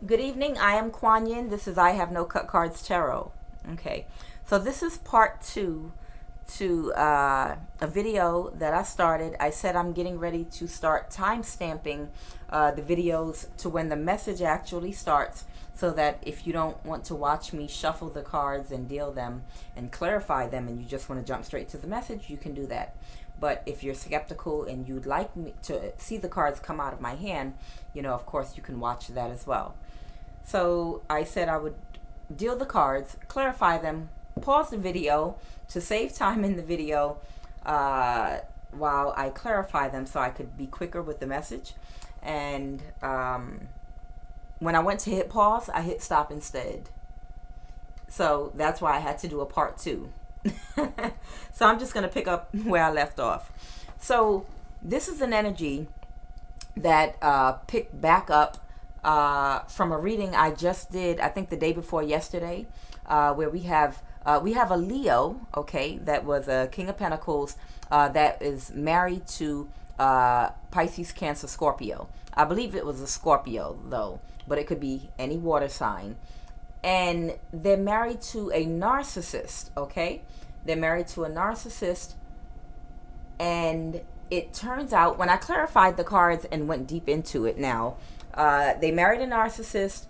Good evening. I am QUAN. This is I Have No Cut Cards Tarot. Okay, so this is part two to a video that I started. I said I'm getting ready to start time stamping the videos to when the message actually starts, so that if you don't want to watch me shuffle the cards and deal them and clarify them, and you just want to jump straight to the message, you can do that. But if you're skeptical and you'd like me to see the cards come out of my hand, of course you can watch that as well. So I said I would deal the cards, clarify them, pause the video to save time in the video while I clarify them, so I could be quicker with the message. And when I went to hit pause, I hit stop instead. So that's why I had to do a part two. So I'm just going to pick up where I left off. So this is an energy that picked back up from a reading I just did, I think the day before yesterday, where we have a Leo, okay, that was a King of Pentacles, that is married to Pisces, Cancer, Scorpio. I believe it was a Scorpio though, but it could be any water sign. And they're married to a narcissist, okay? They're married to a narcissist, and it turns out, when I clarified the cards and went deep into it now, they married a narcissist.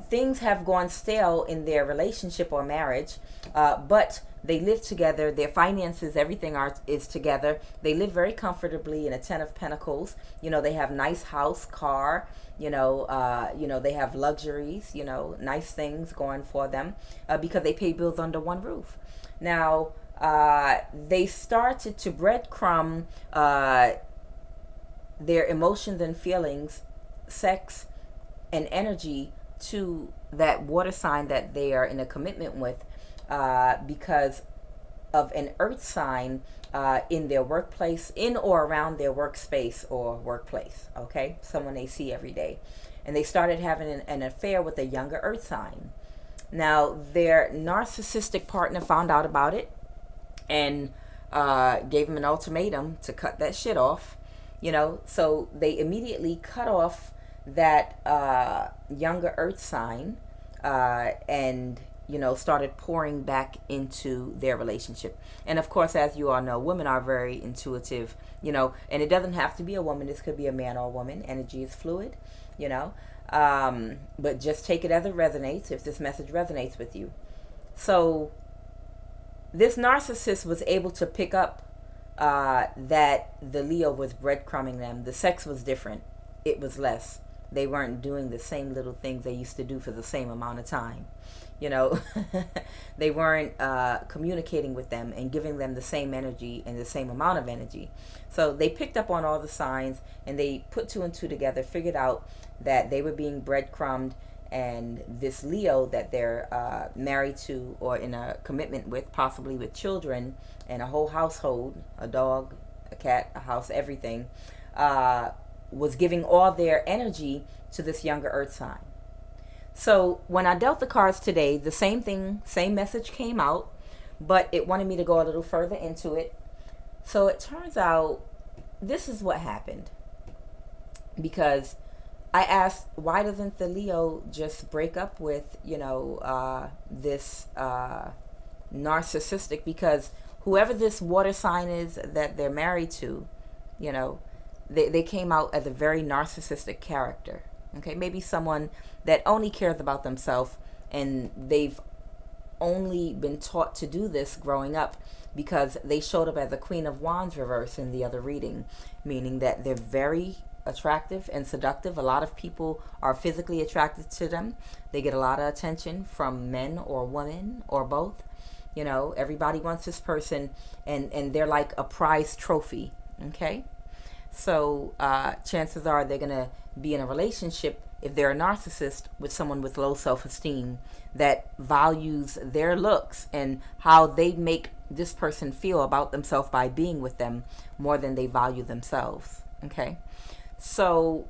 Things have gone stale in their relationship or marriage, but they live together. Their finances, everything is together. They live very comfortably in a 10 of Pentacles. They have nice house, car. They have luxuries. Nice things going for them because they pay bills under one roof. Now, they started to breadcrumb their emotions and feelings, sex and energy to that water sign that they are in a commitment with, because of an earth sign in their workplace, in or around their workspace or workplace, okay? Someone they see every day. And they started having an affair with a younger earth sign. Now, their narcissistic partner found out about it and gave him an ultimatum to cut that shit off. So they immediately cut off that younger earth sign and started pouring back into their relationship. And of course, as you all know, women are very intuitive, and it doesn't have to be a woman. This could be a man or a woman. Energy is fluid, but just take it as it resonates, if this message resonates with you. So this narcissist was able to pick up that the Leo was breadcrumbing them. The sex was different. It was less. They weren't doing the same little things they used to do for the same amount of time. They weren't communicating with them and giving them the same energy and the same amount of energy. So they picked up on all the signs, and they put two and two together, figured out that they were being breadcrumbed, and this Leo that they're married to or in a commitment with, possibly with children and a whole household, a dog, a cat, a house, everything, was giving all their energy to this younger earth sign. So when I dealt the cards today, the same thing, same message came out, but it wanted me to go a little further into it. So it turns out this is what happened. Because I asked, why doesn't the Leo just break up with, this narcissistic? Because whoever this water sign is that they're married to, they came out as a very narcissistic character. Okay, maybe someone that only cares about themselves, and they've only been taught to do this growing up because they showed up as a Queen of Wands reverse in the other reading, meaning that they're very attractive and seductive. A lot of people are physically attracted to them. They get a lot of attention from men or women or both. Everybody wants this person, and they're like a prize trophy. Okay, so chances are they're gonna be in a relationship, if they're a narcissist, with someone with low self-esteem that values their looks and how they make this person feel about themselves by being with them more than they value themselves. Okay, so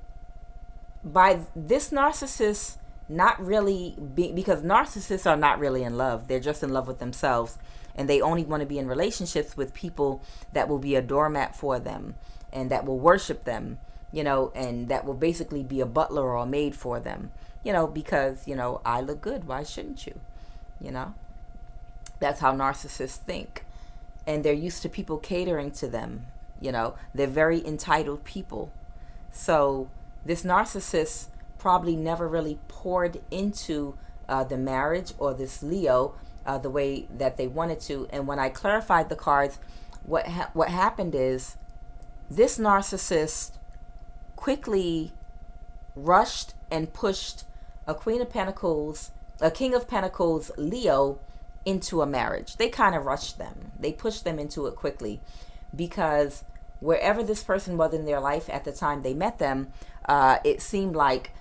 by this narcissist not really because narcissists are not really in love, they're just in love with themselves, and they only want to be in relationships with people that will be a doormat for them and that will worship them, and that will basically be a butler or a maid for them, because, I look good. Why shouldn't you? That's how narcissists think. And they're used to people catering to them. They're very entitled people. So this narcissist probably never really poured into the marriage or this Leo the way that they wanted to. And when I clarified the cards, what happened is this narcissist quickly rushed and pushed a King of Pentacles Leo into a marriage. They kind of rushed them. They pushed them into it quickly because wherever this person was in their life at the time they met them, it seemed like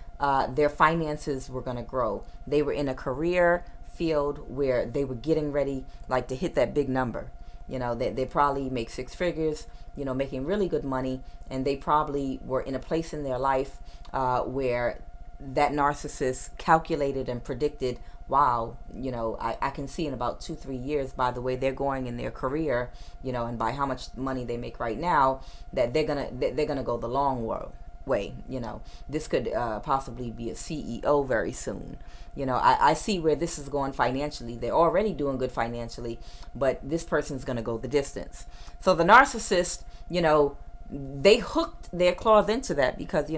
their finances were going to grow. They were in a career field where they were getting ready like to hit that big number. They probably make six figures, making really good money, and they probably were in a place in their life where that narcissist calculated and predicted, wow, I can see in about 2-3 years, by the way they're going in their career, and by how much money they make right now, that they're gonna go the long way. This could possibly be a CEO very soon. I see where this is going financially. They're already doing good financially, but this person's gonna go the distance. So the narcissist, they hooked their claws into that because,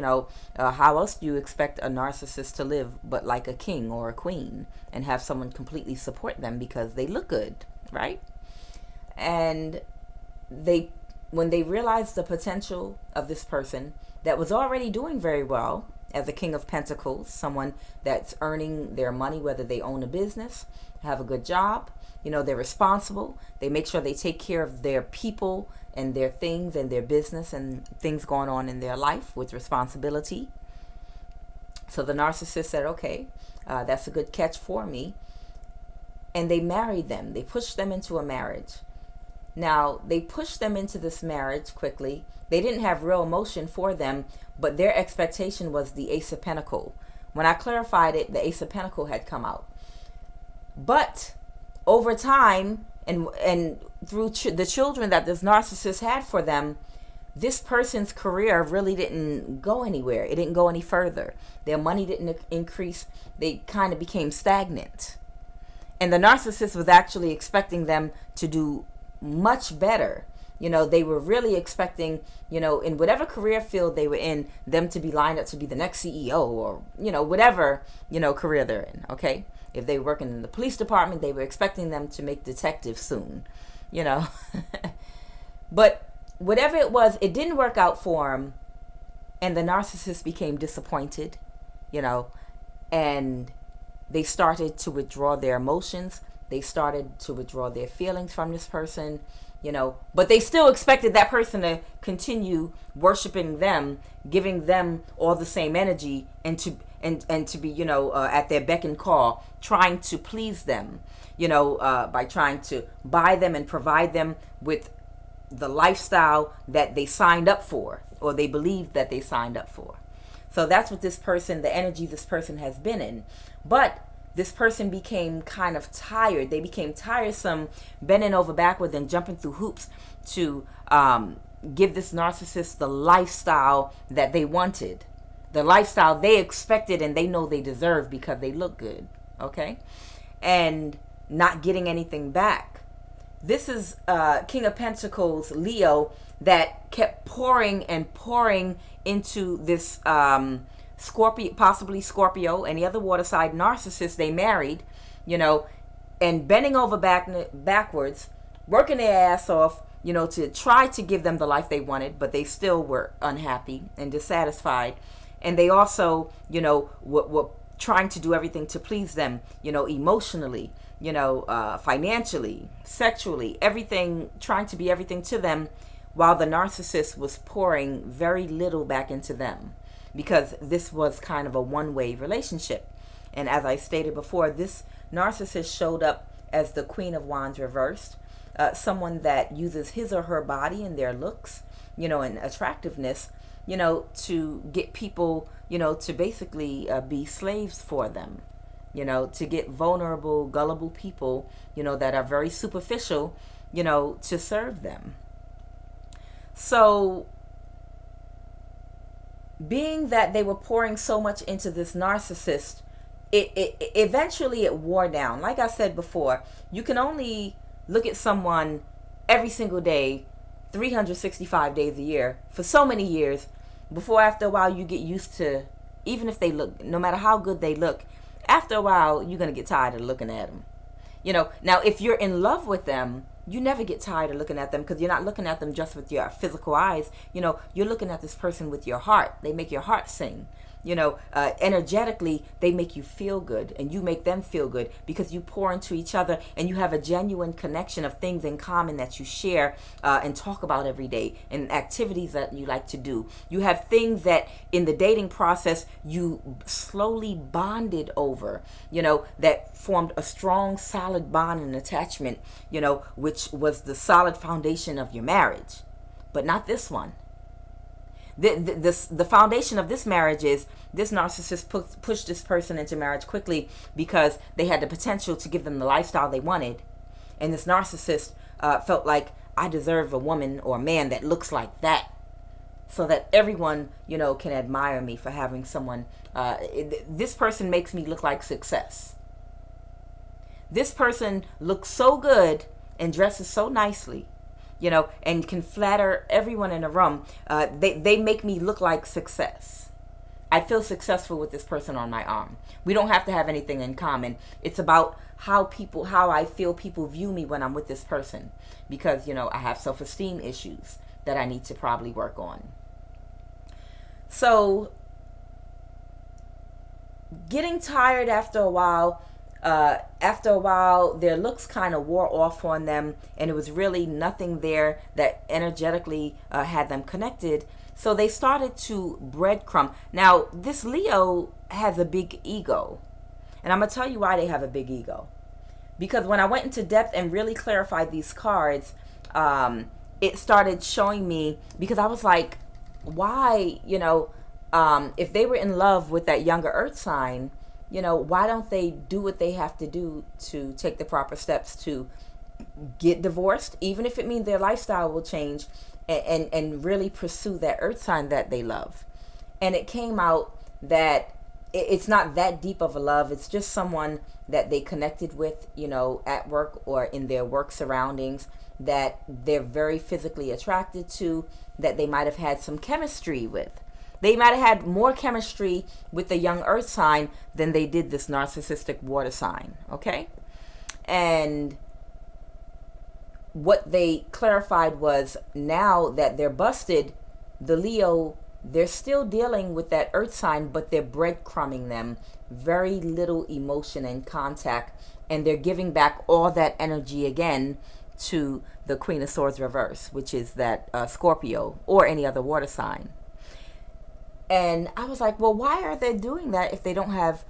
how else do you expect a narcissist to live but like a king or a queen and have someone completely support them because they look good, right? And when they realized the potential of this person that was already doing very well as a King of Pentacles, someone that's earning their money, whether they own a business, have a good job, they're responsible, they make sure they take care of their people and their things and their business and things going on in their life with responsibility. So the narcissist said, okay, that's a good catch for me. And they married them. They pushed them into a marriage. Now, they pushed them into this marriage quickly. They didn't have real emotion for them, but their expectation was the Ace of Pentacles. When I clarified it, the Ace of Pentacles had come out. But over time, and through the children that this narcissist had for them, this person's career really didn't go anywhere. It didn't go any further. Their money didn't increase. They kind of became stagnant. And the narcissist was actually expecting them to do much better. They were really expecting, in whatever career field they were in, them to be lined up to be the next CEO or, whatever, career they're in, okay? If they were working in the police department, they were expecting them to make detectives soon, But whatever it was, it didn't work out for them. And the narcissist became disappointed, and they started to withdraw their emotions. They started to withdraw their feelings from this person, but they still expected that person to continue worshiping them, giving them all the same energy, and to be, at their beck and call, trying to please them, by trying to buy them and provide them with the lifestyle that they signed up for, or they believed that they signed up for. So that's what this person, the energy this person has been in. But this person became kind of tired. They became tiresome, bending over backward and jumping through hoops to give this narcissist the lifestyle that they wanted, the lifestyle they expected and they know they deserve because they look good, okay? And not getting anything back. This is King of Pentacles Leo that kept pouring and pouring into this Scorpio, possibly Scorpio, any other water side narcissist they married, and bending over backwards, working their ass off, to try to give them the life they wanted, but they still were unhappy and dissatisfied. And they also, were trying to do everything to please them, emotionally, financially, sexually, everything, trying to be everything to them, while the narcissist was pouring very little back into them. Because this was kind of a one-way relationship. And as I stated before, this narcissist showed up as the Queen of Wands reversed, someone that uses his or her body and their looks, and attractiveness, to get people, to basically be slaves for them, to get vulnerable, gullible people, that are very superficial, to serve them. So being that they were pouring so much into this narcissist, it eventually it wore down. Like I said before, you can only look at someone every single day, 365 days a year, for so many years, before after a while you get used to, even if they look, no matter how good they look, after a while you're going to get tired of looking at them. You know, now if you're in love with them, you never get tired of looking at them, because you're not looking at them just with your physical eyes. You know, you're looking at this person with your heart. They make your heart sing. You know, energetically, they make you feel good, and you make them feel good, because you pour into each other, and you have a genuine connection of things in common that you share and talk about every day, and activities that you like to do. You have things that in the dating process you slowly bonded over, you know, that formed a strong, solid bond and attachment, you know, which was the solid foundation of your marriage. But not this one. The foundation of this marriage is this narcissist pushed this person into marriage quickly because they had the potential to give them the lifestyle they wanted. And this narcissist felt like, I deserve a woman or a man that looks like that, so that everyone, you know, can admire me for having someone. This person makes me look like success. This person looks so good and dresses so nicely, you know, and can flatter everyone in the room. They make me look like success. I feel successful with this person on my arm. We don't have to have anything in common. It's about how I feel people view me when I'm with this person. Because, you know, I have self-esteem issues that I need to probably work on. So, getting tired after a while, their looks kind of wore off on them, and it was really nothing there that energetically had them connected. So they started to breadcrumb. Now, this Leo has a big ego, and I'm going to tell you why they have a big ego. Because when I went into depth and really clarified these cards, it started showing me, because I was like, why, you know, if they were in love with that younger earth sign, you know, why don't they do what they have to do to take the proper steps to get divorced, even if it means their lifestyle will change, and really pursue that earth sign that they love. And it came out that it's not that deep of a love. It's just someone that they connected with, you know, at work or in their work surroundings, that they're very physically attracted to, that they might have had some chemistry with. They might have had more chemistry with the young earth sign than they did this narcissistic water sign, okay? And what they clarified was, now that they're busted, the Leo, they're still dealing with that earth sign, but they're breadcrumbing them. Very little emotion and contact, and they're giving back all that energy again to the Queen of Swords reverse, which is that Scorpio or any other water sign. And I was like, well, why are they doing that if they don't have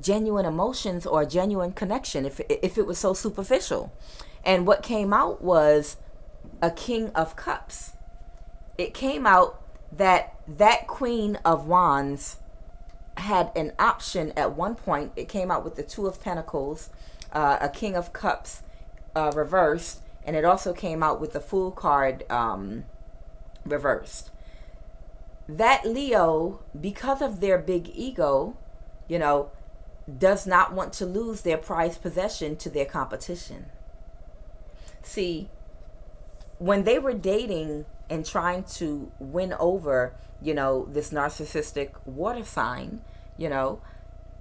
genuine emotions or genuine connection, if it was so superficial? And what came out was a King of Cups. It came out that Queen of Wands had an option at one point. It came out with the Two of Pentacles, a King of Cups reversed, and it also came out with the Fool card reversed. That Leo, because of their big ego, you know, does not want to lose their prized possession to their competition. See, when they were dating and trying to win over, you know, this narcissistic water sign, you know,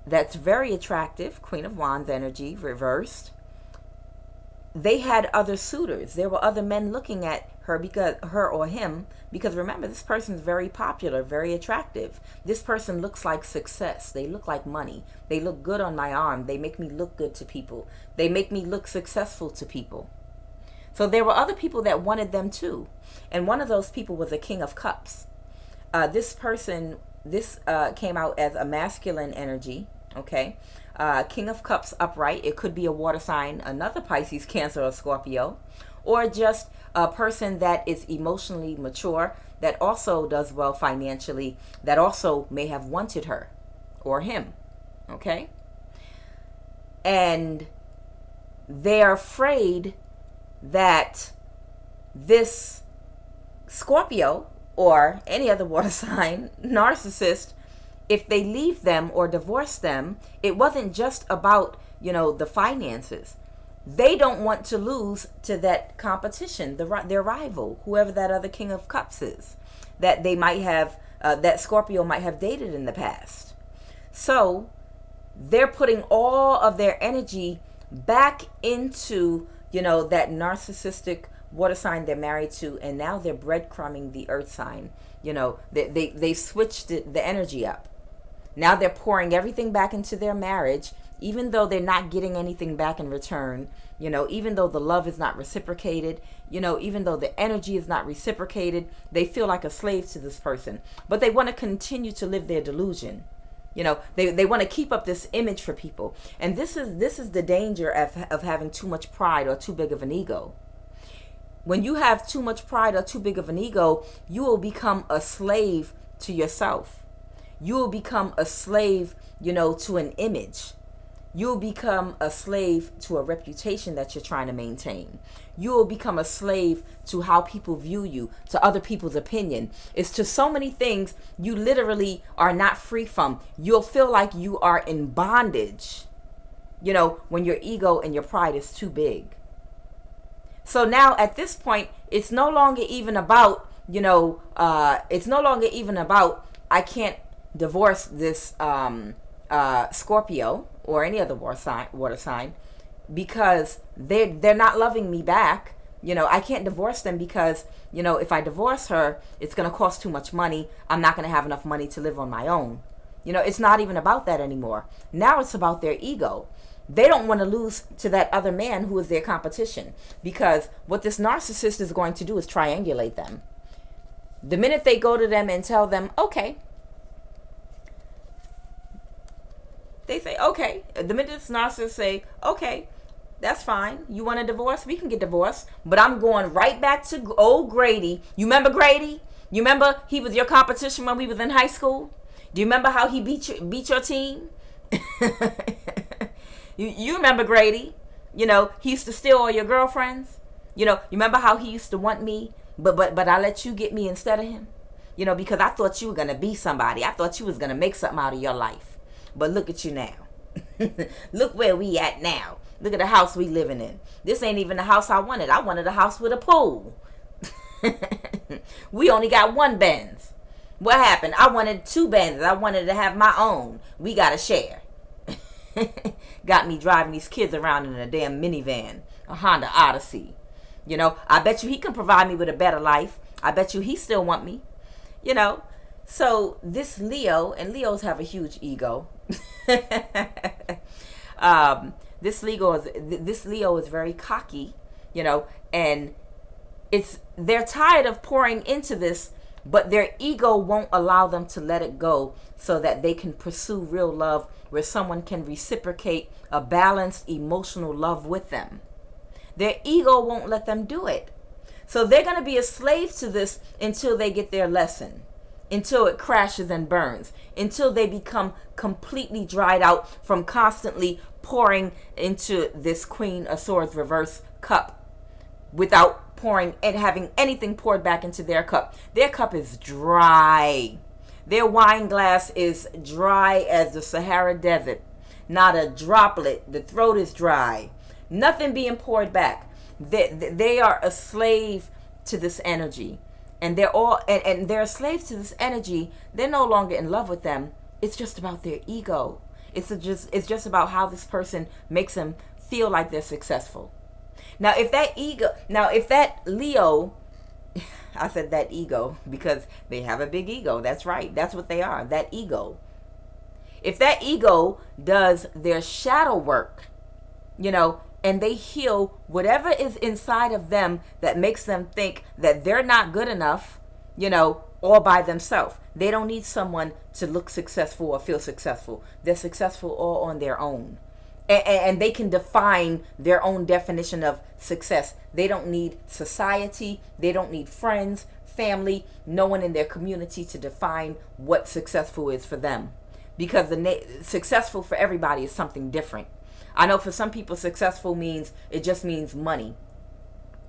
that's very attractive, Queen of Wands energy reversed, they had other suitors. There were other men looking at her, because her or him, because remember, this person is very popular, very attractive. This person looks like success. They look like money. They look good on my arm. They make me look good to people. They make me look successful to people. So there were other people that wanted them too. And one of those people was a King of Cups. This person, came out as a masculine energy, okay? King of Cups upright. It could be a water sign, another Pisces, Cancer, or Scorpio. Or just a person that is emotionally mature, that also does well financially, that also may have wanted her or him, okay? And they're afraid that this Scorpio, or any other water sign narcissist, if they leave them or divorce them, it wasn't just about, the finances. They don't want to lose to that competition, their rival, whoever that other King of Cups is, that they might have, that Scorpio might have dated in the past. So they're putting all of their energy back into, that narcissistic water sign they're married to, and now they're breadcrumbing the earth sign. They switched the energy up. Now they're pouring everything back into their marriage, even though they're not getting anything back in return, even though the love is not reciprocated, even though the energy is not reciprocated, they feel like a slave to this person. But they want to continue to live their delusion. They want to keep up this image for people. And this is the danger of having too much pride or too big of an ego. When you have too much pride or too big of an ego, you will become a slave to yourself. You will become a slave, to an image. You'll become a slave to a reputation that you're trying to maintain. You will become a slave to how people view you, to other people's opinion. It's to so many things you literally are not free from. You'll feel like you are in bondage, when your ego and your pride is too big. So now at this point, it's no longer even about, I can't divorce this Scorpio or any other water sign because they're not loving me back. I can't divorce them because, if I divorce her, it's going to cost too much money. I'm not going to have enough money to live on my own. It's not even about that anymore. Now it's about their ego. They don't want to lose to that other man who is their competition, because what this narcissist is going to do is triangulate them. The minute they go to them and tell them, okay, they say, okay. The minute this narcissist say, okay, that's fine. You want a divorce? We can get divorced. But I'm going right back to old Grady. You remember Grady? You remember he was your competition when we was in high school? Do you remember how he beat your team? You remember Grady? He used to steal all your girlfriends. You remember how he used to want me, but I let you get me instead of him? Because I thought you were going to be somebody. I thought you was going to make something out of your life. But look at you now. Look where we at now. Look at the house we living in. This ain't even the house I wanted. I wanted a house with a pool. We only got one Benz. What happened? I wanted two Benzes. I wanted to have my own. We got to share. Got me driving these kids around in a damn minivan, a Honda Odyssey. I bet you he can provide me with a better life. I bet you he still want me. So this Leo, and Leos have a huge ego. This Leo is very cocky, and they're tired of pouring into this, but their ego won't allow them to let it go so that they can pursue real love where someone can reciprocate a balanced emotional love with them. Their ego won't let them do it. So they're going to be a slave to this until they get their lesson, until it crashes and burns, until they become completely dried out from constantly pouring into this Queen of Swords reverse cup without pouring and having anything poured back into their cup. Their cup is dry. Their wine glass is dry as the Sahara Desert. Not a droplet. The throat is dry. Nothing being poured back. They are a slave to this energy. And they're all and they're slaves to this energy. They're no longer in love with them. It's just about their ego. It's just about how this person makes them feel like they're successful. Now if that Leo, I said that ego because they have a big ego. That's right. That's what they are. That ego. If that ego does their shadow work, and they heal whatever is inside of them that makes them think that they're not good enough, all by themselves. They don't need someone to look successful or feel successful. They're successful all on their own. And they can define their own definition of success. They don't need society. They don't need friends, family, no one in their community to define what successful is for them. Because successful for everybody is something different. I know for some people successful means, it just means money.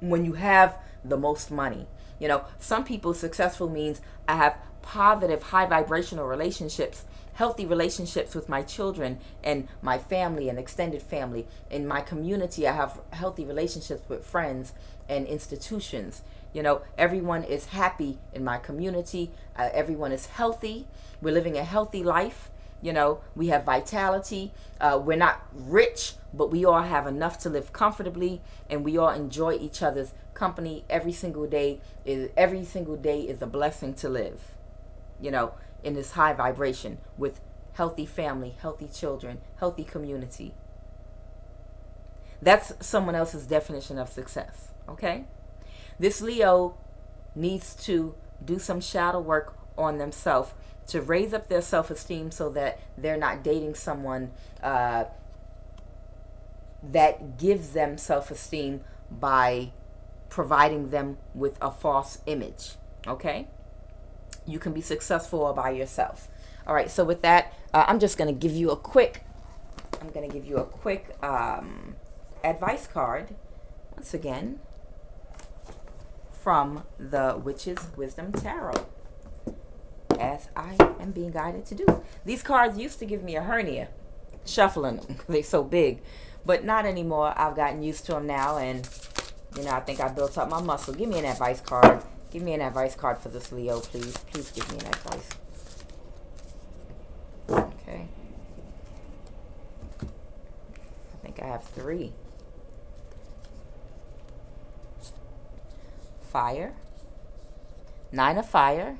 When you have the most money. You know, some people, successful means I have positive, high vibrational relationships, healthy relationships with my children and my family and extended family. In my community, I have healthy relationships with friends and institutions. You know, everyone is happy in my community. Everyone is healthy. We're living a healthy life. You know, we have vitality. We're not rich, but we all have enough to live comfortably, and we all enjoy each other's company. Every single day is a blessing to live. You know, in this high vibration with healthy family, healthy children, healthy community. That's someone else's definition of success. Okay, this Leo needs to do some shadow work on themselves to raise up their self-esteem so that they're not dating someone that gives them self-esteem by providing them with a false image. Okay, you can be successful all by yourself. All right, so with that, I'm just going to give you a quick advice card once again from the Witch's Wisdom Tarot, as I am being guided to do. These cards used to give me a hernia shuffling them. They're so big, but not anymore. I've gotten used to them now, and you know, I think I built up my muscle. Give me an advice card. Give me an advice card for this Leo, please. Please give me an advice. Okay. I think I have 3. Fire. 9 of fire.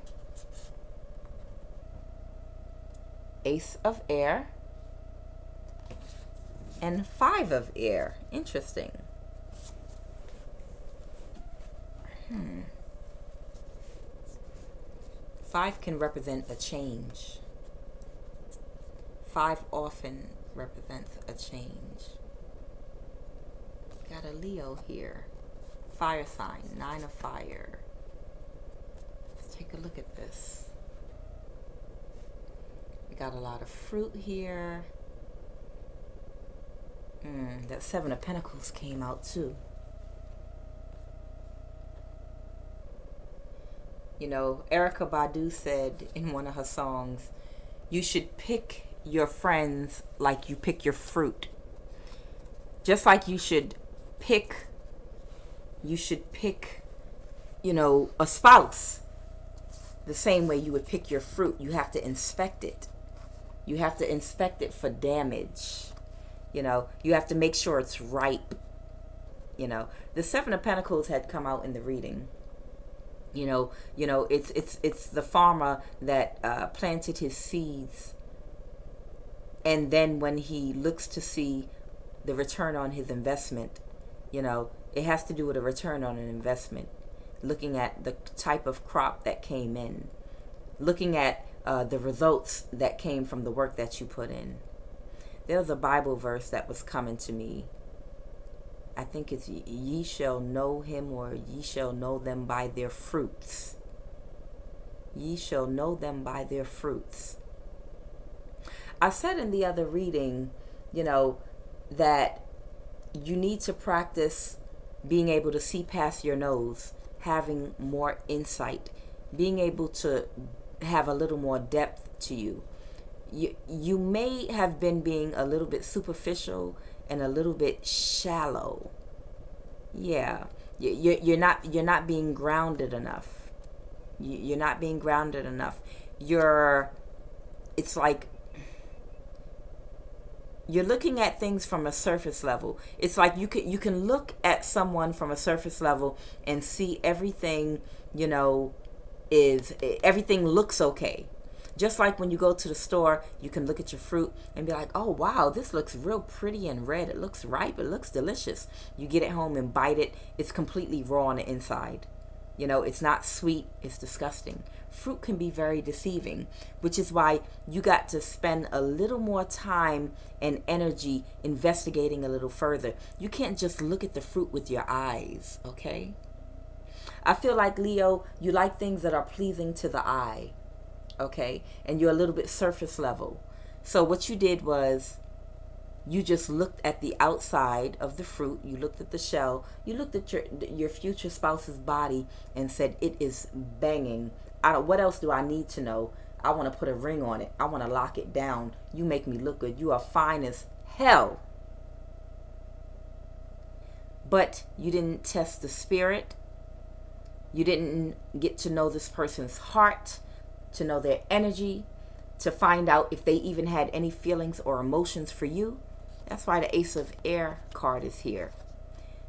Ace of air. And 5 of air. Interesting. 5 can represent a change. 5 often represents a change. Got a Leo here. Fire sign, 9 of fire. Let's take a look at this. We got a lot of fruit here. That 7 of Pentacles came out too. You know, Erykah Badu said in one of her songs, you should pick your friends like you pick your fruit. Just like you should pick, you know, a spouse. The same way you would pick your fruit. You have to inspect it. You have to inspect it for damage. You know, you have to make sure it's ripe. You know, the 7 of Pentacles had come out in the reading. You know, it's the farmer that planted his seeds, and then when he looks to see the return on his investment, you know, it has to do with a return on an investment. Looking at the type of crop that came in, looking at the results that came from the work that you put in. There was a Bible verse that was coming to me. I think it's, ye shall know him, or ye shall know them by their fruits. Ye shall know them by their fruits. I said in the other reading, you know, that you need to practice being able to see past your nose, having more insight, being able to have a little more depth to you. You may have been being a little bit superficial and a little bit shallow. Yeah, you're not being grounded enough. You're not being grounded enough. It's like you're looking at things from a surface level. It's like you can look at someone from a surface level and see everything, you know, everything looks okay. Just like when you go to the store, you can look at your fruit and be like, oh, wow, this looks real pretty and red. It looks ripe. It looks delicious. You get it home and bite it. It's completely raw on the inside. You know, it's not sweet. It's disgusting. Fruit can be very deceiving, which is why you got to spend a little more time and energy investigating a little further. You can't just look at the fruit with your eyes, okay? I feel like, Leo, you like things that are pleasing to the eye. Okay, and you're a little bit surface level. So what you did was You just looked at the outside of the fruit. You looked at the shell. You looked at your future spouse's body and said, it is banging. What else do I need to know? I want to put a ring on it. I want to lock it down. You make me look good. You are fine as hell. But you didn't test the spirit. You didn't get to know this person's heart, to know their energy, to find out if they even had any feelings or emotions for you. That's why the Ace of Air card is here.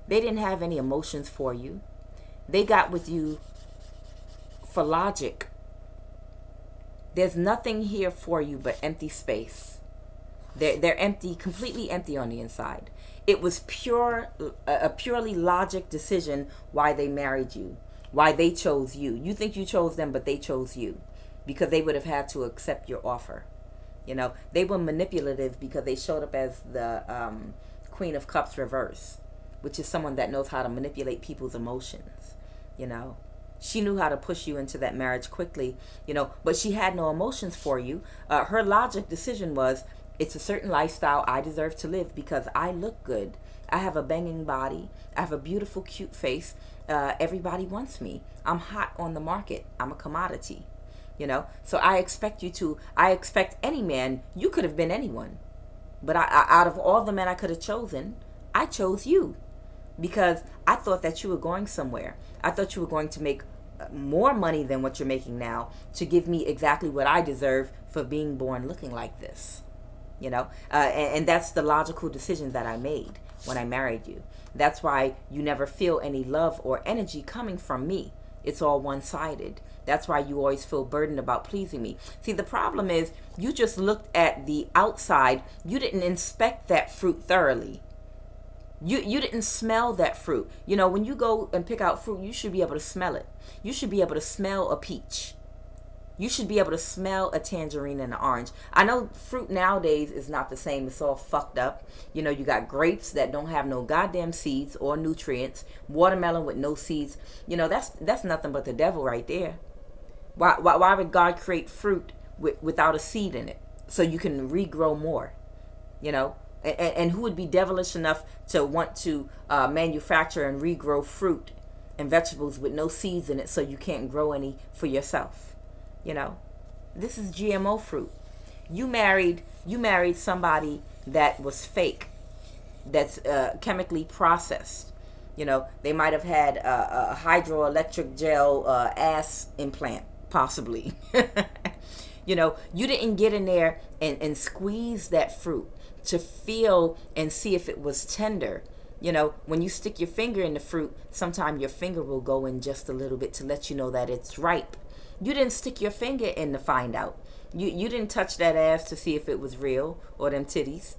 They didn't have any emotions for you. They got with you for logic. There's nothing here for you but empty space. They're empty, completely empty on the inside. It was a purely logic decision why they married you, why they chose you. You think you chose them, but they chose you because they would have had to accept your offer. You know, they were manipulative because they showed up as the Queen of Cups reverse, which is someone that knows how to manipulate people's emotions. You know, she knew how to push you into that marriage quickly, you know, but she had no emotions for you. Her logic decision was, it's a certain lifestyle I deserve to live because I look good. I have a banging body. I have a beautiful, cute face. Everybody wants me. I'm hot on the market. I'm a commodity. You know, so I expect any man, you could have been anyone. But out of all the men I could have chosen, I chose you because I thought that you were going somewhere. I thought you were going to make more money than what you're making now to give me exactly what I deserve for being born looking like this. You know, and that's the logical decision that I made when I married you. That's why you never feel any love or energy coming from me. It's all one-sided. That's why you always feel burdened about pleasing me. See, the problem is you just looked at the outside. You didn't inspect that fruit thoroughly. You didn't smell that fruit. You know, when you go and pick out fruit, you should be able to smell it. You should be able to smell a peach. You should be able to smell a tangerine and an orange. I know fruit nowadays is not the same. It's all fucked up. You know, you got grapes that don't have no goddamn seeds or nutrients. Watermelon with no seeds. You know, that's nothing but the devil right there. Why would God create fruit without a seed in it so you can regrow more? You know, and who would be devilish enough to want to manufacture and regrow fruit and vegetables with no seeds in it so you can't grow any for yourself? You know, this is GMO fruit. You married somebody that was fake, that's chemically processed. You know, they might have had a hydroelectric gel ass implant, possibly. You know, you didn't get in there and squeeze that fruit to feel and see if it was tender. You know, when you stick your finger in the fruit, sometimes your finger will go in just a little bit to let you know that it's ripe. You didn't stick your finger in to find out. You didn't touch that ass to see if it was real or them titties.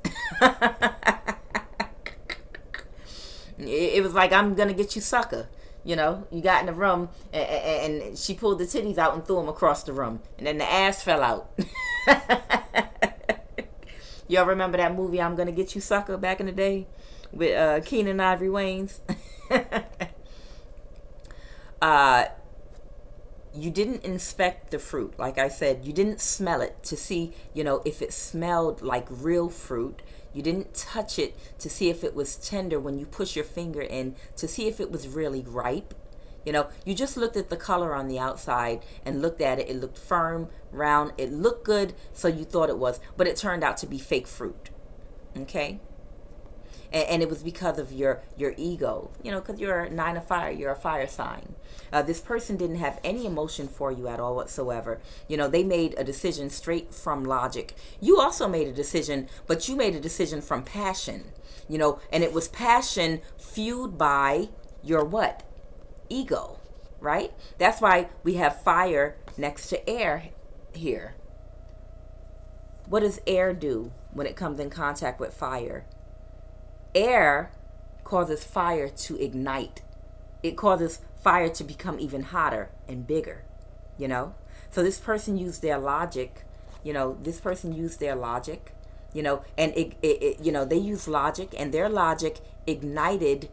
It was like, I'm going to get you, sucker. You know, you got in the room and she pulled the titties out and threw them across the room. And then the ass fell out. Y'all remember that movie, I'm going to Get You, Sucker, back in the day with Keenan Ivory Wayans? You didn't inspect the fruit. Like I said, you didn't smell it to see, you know, if it smelled like real fruit. You didn't touch it to see if it was tender when you push your finger in to see if it was really ripe. You know, you just looked at the color on the outside and looked at it. It looked firm, round. It looked good, so you thought it was. But it turned out to be fake fruit. Okay? And it was because of your ego, you know, because you're a 9 of fire, you're a fire sign. This person didn't have any emotion for you at all whatsoever. You know, they made a decision straight from logic. You also made a decision, but you made a decision from passion, you know, and it was passion fueled by your what? Ego, right? That's why we have fire next to air here. What does air do when it comes in contact with fire? Air causes fire to ignite. It causes fire to become even hotter and bigger, you know? So this person used their logic, you know, you know, and it you know, they used logic, and their logic ignited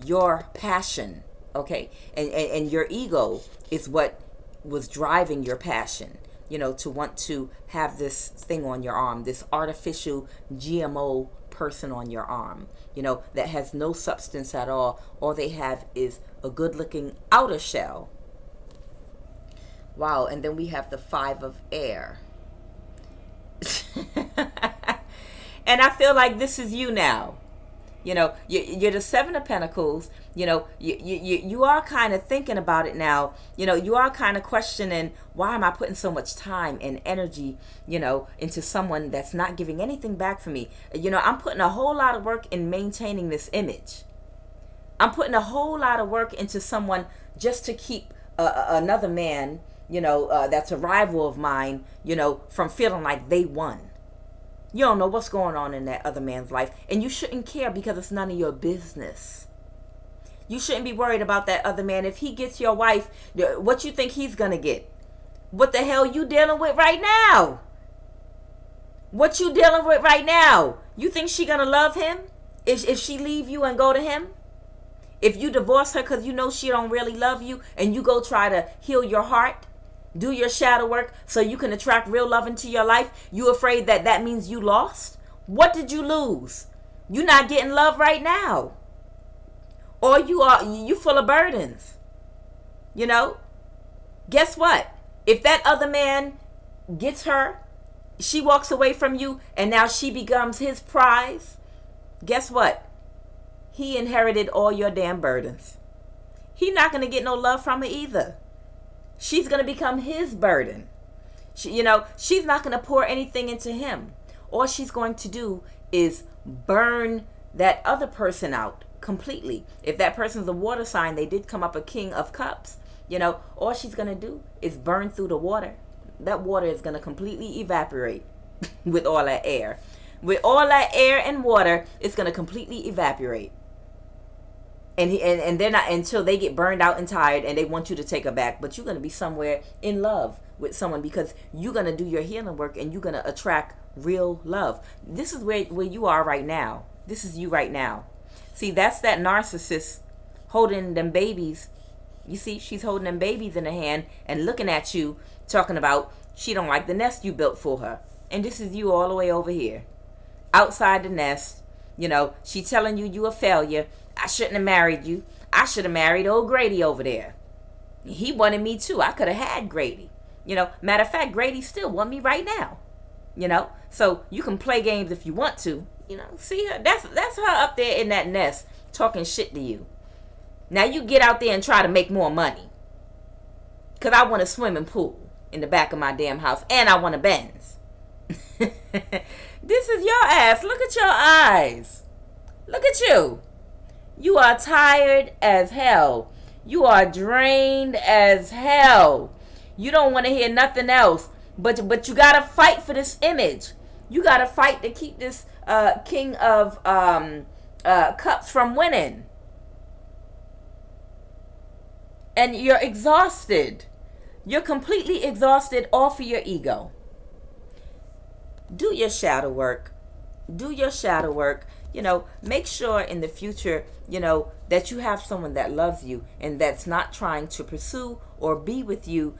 your passion, okay? And your ego is what was driving your passion, you know, to want to have this thing on your arm, this artificial GMO person on your arm, that has no substance at all. All they have is a good-looking outer shell. Wow, and then we have the 5 of air. And I feel like this is you now. You're the 7 of Pentacles. You are kind of thinking about it now. You are kind of questioning, why am I putting so much time and energy, into someone that's not giving anything back for me? I'm putting a whole lot of work in maintaining this image. I'm putting a whole lot of work into someone just to keep another man, that's a rival of mine, from feeling like they won. You don't know what's going on in that other man's life. And you shouldn't care, because it's none of your business. You shouldn't be worried about that other man. If he gets your wife, what you think he's going to get? What the hell you dealing with right now? What you dealing with right now? You think she going to love him? If she leave you and go to him? If you divorce her because you know she don't really love you, and you go try to heal your heart, do your shadow work so you can attract real love into your life, you afraid that means you lost? What did you lose? You're not getting love right now. Or you full of burdens. Guess what? If that other man gets her, she walks away from you, and now she becomes his prize, guess what? He inherited all your damn burdens. He's not going to get no love from her either. She's going to become his burden. She's not going to pour anything into him. All she's going to do is burn that other person out completely. If that person's a water sign, they did come up a King of Cups. All she's going to do is burn through the water. That water is going to completely evaporate with all that air. With all that air and water, it's going to completely evaporate. And they're not, until they get burned out and tired and they want you to take her back. But you're going to be somewhere in love with someone, because you're going to do your healing work and you're going to attract real love. This is where you are right now. This is you right now. See, that's that narcissist holding them babies. You see, she's holding them babies in her hand and looking at you, talking about she don't like the nest you built for her. And this is you all the way over here, outside the nest. She telling you a failure. I shouldn't have married you. I should have married old Grady over there. He wanted me too. I could have had Grady. Matter of fact, Grady still want me right now. So you can play games if you want to. See her. That's her up there in that nest talking shit to you. Now you get out there and try to make more money. Because I want a swimming pool in the back of my damn house, and I want a Benz. This is your ass. Look at your eyes. Look at you. You are tired as hell. You are drained as hell. You don't want to hear nothing else. But you got to fight for this image. You got to fight to keep this King of Cups from winning. And you're exhausted. You're completely exhausted off of your ego. Do your shadow work. Do your shadow work. Make sure in the future, that you have someone that loves you and that's not trying to pursue or be with you,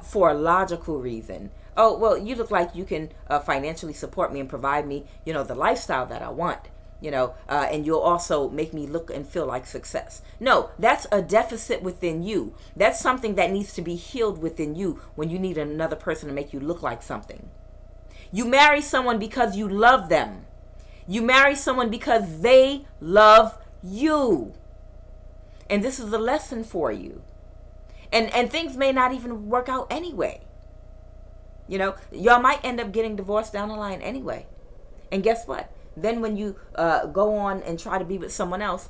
for a logical reason. Oh, well, you look like you can financially support me and provide me, the lifestyle that I want, and you'll also make me look and feel like success. No, that's a deficit within you. That's something that needs to be healed within you when you need another person to make you look like something. You marry someone because you love them. You marry someone because they love you. And this is a lesson for you. And things may not even work out anyway. Y'all might end up getting divorced down the line anyway. And guess what? Then when you go on and try to be with someone else,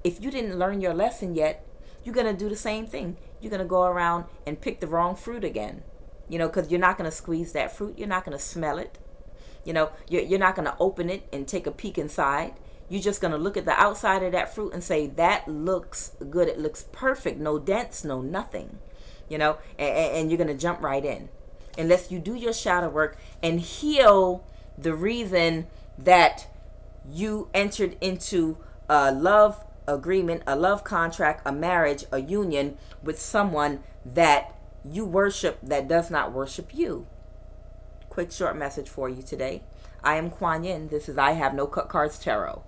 if you didn't learn your lesson yet, you're going to do the same thing. You're going to go around and pick the wrong fruit again. Because you're not going to squeeze that fruit. You're not going to smell it. You're not going to open it and take a peek inside. You're just going to look at the outside of that fruit and say, that looks good. It looks perfect. No dents, no nothing. And you're going to jump right in. Unless you do your shadow work and heal the reason that you entered into a love agreement, a love contract, a marriage, a union with someone that you worship that does not worship you. Quick short message for you today. I am Kuan Yin. This is I Have No Cut Cards Tarot.